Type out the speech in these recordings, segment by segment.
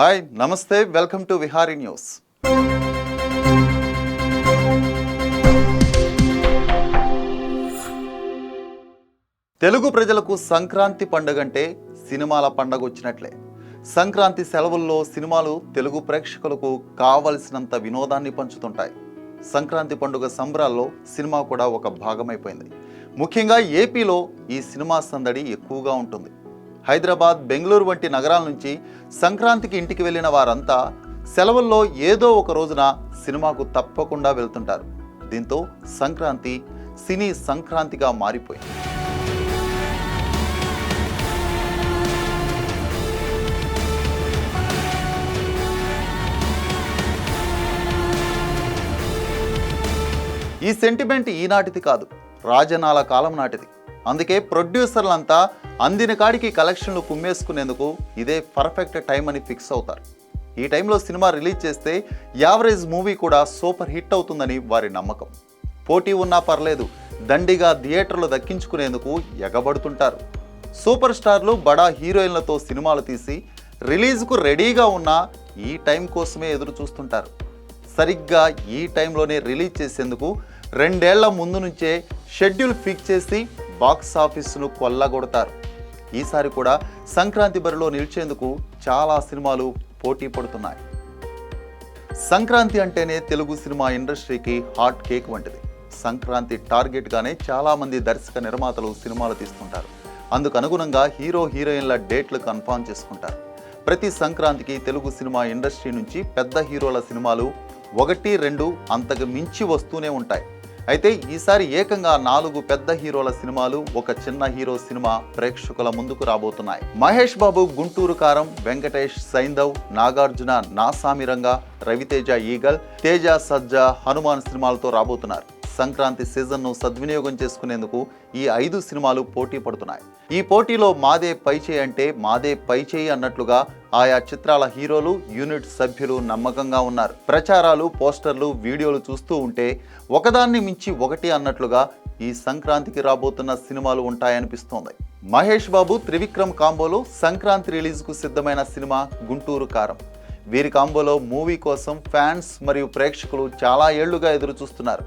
Hi నమస్తే, welcome to Vihari news. Telugu ప్రజలకు సంక్రాంతి పండుగ అంటే సినిమాల పండుగ వచ్చినట్లే. సంక్రాంతి సెలవుల్లో సినిమాలు తెలుగు ప్రేక్షకులకు కావలసినంత వినోదాన్ని పంచుతుంటాయి. సంక్రాంతి పండుగ సంబరాల్లో సినిమా కూడా ఒక భాగమైపోయింది. ముఖ్యంగా ఏపీలో ఈ సినిమా సందడి ఎక్కువగా ఉంటుంది. హైదరాబాద్, బెంగళూరు వంటి నగరాల నుంచి సంక్రాంతికి ఇంటికి వెళ్ళిన వారంతా సెలవుల్లో ఏదో ఒక రోజున సినిమాకు తప్పకుండా వెళ్తుంటారు. దీంతో సంక్రాంతి సినీ సంక్రాంతిగా మారిపోయింది. ఈ సెంటిమెంట్ ఈనాటిది కాదు, రాజనాల కాలం నాటిది. అందుకే ప్రొడ్యూసర్లంతా అందిన కాడికి కలెక్షన్లు కుమ్మేసుకునేందుకు ఇదే పర్ఫెక్ట్ టైం అని ఫిక్స్ అవుతారు. ఈ టైంలో సినిమా రిలీజ్ చేస్తే యావరేజ్ మూవీ కూడా సూపర్ హిట్ అవుతుందని వారి నమ్మకం. పోటీ ఉన్నా పర్లేదు, దండిగా థియేటర్లు దక్కించుకునేందుకు ఎగబడుతుంటారు. సూపర్ స్టార్లు, బడా హీరోయిన్లతో సినిమాలు తీసి రిలీజ్కు రెడీగా ఉన్న ఈ టైం కోసమే ఎదురు చూస్తుంటారు. సరిగ్గా ఈ టైంలోనే రిలీజ్ చేసేందుకు 2 ఏళ్ల ముందు నుంచే షెడ్యూల్ ఫిక్స్ చేసి బాక్స్ ఆఫీసును కొల్లగొడతారు. ఈసారి కూడా సంక్రాంతి బరిలో నిలిచేందుకు చాలా సినిమాలు పోటీ పడుతున్నాయి. సంక్రాంతి అంటేనే తెలుగు సినిమా ఇండస్ట్రీకి హాట్ కేక్ వంటిది. సంక్రాంతి టార్గెట్గానే చాలామంది దర్శక నిర్మాతలు సినిమాలు తీస్తుంటారు. అందుకు అనుగుణంగా హీరో హీరోయిన్ల డేట్లు కన్ఫర్మ్ చేసుకుంటారు. ప్రతి సంక్రాంతికి తెలుగు సినిమా ఇండస్ట్రీ నుంచి పెద్ద హీరోల సినిమాలు 1-2 అంతకు మించి వస్తూనే ఉంటాయి. అయితే ఈసారి ఏకంగా 4 పెద్ద హీరోల సినిమాలు, ఒక చిన్న హీరో సినిమా ప్రేక్షకుల ముందుకు రాబోతున్నాయి. మహేష్ బాబు గుంటూరు కారం, వెంకటేష్ సైంధవ్, నాగార్జున నాసామిరంగా, రవితేజ ఈగల్, తేజ సజ్జా హనుమాన్ సినిమాలతో రాబోతున్నారు. సంక్రాంతి సీజన్ను సద్వినియోగం చేసుకునేందుకు ఈ 5 సినిమాలు పోటీ పడుతున్నాయి. ఈ పోటీలో మాదే పైచేయి అంటే మాదే పైచేయి అన్నట్లుగా ఆయా చిత్రాల హీరోలు, యూనిట్ సభ్యులు నమ్మకంగా ఉన్నారు. ప్రచారాలు, పోస్టర్లు, వీడియోలు చూస్తూ ఉంటే ఒకదాన్ని మించి ఒకటి అన్నట్లుగా ఈ సంక్రాంతికి రాబోతున్న సినిమాలు ఉంటాయనిపిస్తోంది. మహేష్ బాబు, త్రివిక్రమ్ కాంబోలో సంక్రాంతి రిలీజ్కు సిద్ధమైన సినిమా గుంటూరు కారం. వీరి కాంబోలో మూవీ కోసం ఫ్యాన్స్ మరియు ప్రేక్షకులు చాలా ఏళ్లుగా ఎదురు చూస్తున్నారు.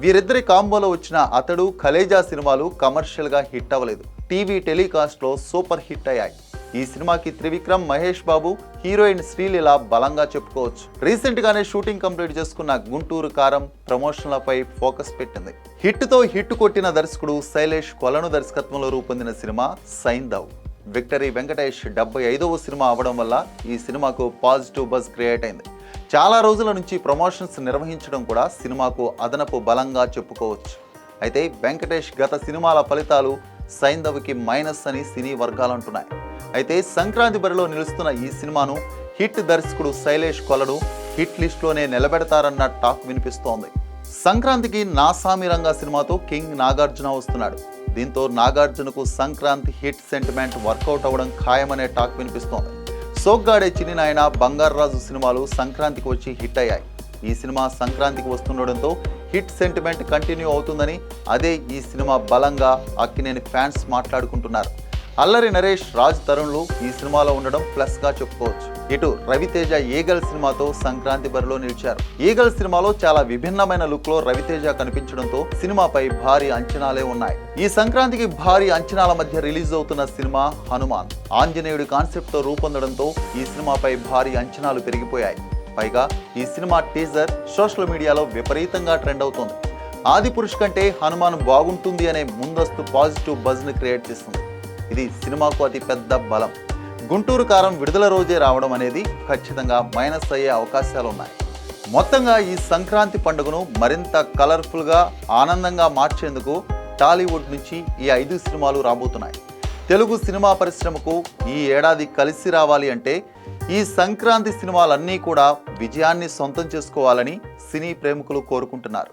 వీరిద్దరి కాంబోలో వచ్చిన అతడు, కలేజా సినిమాలు కమర్షియల్గా హిట్ అవ్వలేదు. టీవీ టెలికాస్ట్లో సూపర్ హిట్ అయ్యాయి. ఈ సినిమాకి త్రివిక్రమ్, మహేష్ బాబు, హీరోయిన్ శ్రీలీల బలంగా చెప్పుకోవచ్చు. రీసెంట్గానే షూటింగ్ కంప్లీట్ చేసుకున్న గుంటూరు కారం ప్రమోషన్లపై ఫోకస్ పెట్టింది. హిట్తో హిట్ కొట్టిన దర్శకుడు శైలేష్ కొలను దర్శకత్వంలో రూపొందిన సినిమా సైంధవ్. విక్టరీ వెంకటేష్ 75వ సినిమా అవడం వల్ల ఈ సినిమాకు పాజిటివ్ బజ్ క్రియేట్ అయింది. చాలా రోజుల నుంచి ప్రమోషన్స్ నిర్వహించడం కూడా సినిమాకు అదనపు బలంగా చెప్పుకోవచ్చు. అయితే వెంకటేష్ గత సినిమాల ఫలితాలు సైంధవ్కి మైనస్ అని సినీ వర్గాలు అంటున్నాయి. అయితే సంక్రాంతి బరిలో నిలుస్తున్న ఈ సినిమాను హిట్ దర్శకుడు శైలేష్ కొలను హిట్ లిస్ట్లోనే నిలబెడతారన్న టాక్ వినిపిస్తోంది. సంక్రాంతికి నాసామిరంగా సినిమాతో కింగ్ నాగార్జున వస్తున్నాడు. దీంతో నాగార్జునకు సంక్రాంతి హిట్ సెంటిమెంట్ వర్కౌట్ అవ్వడం ఖాయమనే టాక్ వినిపిస్తోంది. సోగ్గాడే చిన్ని నాయన, బంగారాజు సినిమాలు సంక్రాంతికి వచ్చి హిట్ అయ్యాయి. ఈ సినిమా సంక్రాంతికి వస్తుండడంతో హిట్ సెంటిమెంట్ కంటిన్యూ అవుతుందని, అదే ఈ సినిమా బలంగా అక్కినేని ఫ్యాన్స్ మాట్లాడుకుంటున్నారు. అల్లరి నరేష్, రాజ్ తరుణ్లు ఈ సినిమాలో ఉండడం ప్లస్గా చెప్పుకోవచ్చు. ఇటు రవితేజ ఈగల్ సినిమాతో సంక్రాంతి బరిలో నిలిచారు. ఈగల్ సినిమాలో చాలా విభిన్నమైన లుక్లో రవితేజ కనిపించడంతో సినిమాపై భారీ అంచనాలే ఉన్నాయి. ఈ సంక్రాంతికి భారీ అంచనాల మధ్య రిలీజ్ అవుతున్న సినిమా హనుమాన్. ఆంజనేయుడి కాన్సెప్ట్తో రూపొందడంతో ఈ సినిమాపై భారీ అంచనాలు పెరిగిపోయాయి. పైగా ఈ సినిమా టీజర్ సోషల్ మీడియాలో విపరీతంగా ట్రెండ్ అవుతోంది. ఆదిపురుష్ కంటే హనుమాన్ బాగుంటుంది అనే ముందస్తు పాజిటివ్ బజ్ని క్రియేట్ చేస్తుంది. ఇది సినిమాకు అతి పెద్ద బలం. గుంటూరు కారం విడుదల రోజే రావడం అనేది ఖచ్చితంగా మైనస్ అయ్యే అవకాశాలు ఉన్నాయి. మొత్తంగా ఈ సంక్రాంతి పండుగను మరింత కలర్ఫుల్గా, ఆనందంగా మార్చేందుకు టాలీవుడ్ నుంచి ఈ 5 సినిమాలు రాబోతున్నాయి. తెలుగు సినిమా పరిశ్రమకు ఈ ఏడాది కలిసి రావాలి అంటే ఈ సంక్రాంతి సినిమాలన్నీ కూడా విజయాన్ని సొంతం చేసుకోవాలని సినీ ప్రేమికులు కోరుకుంటున్నారు.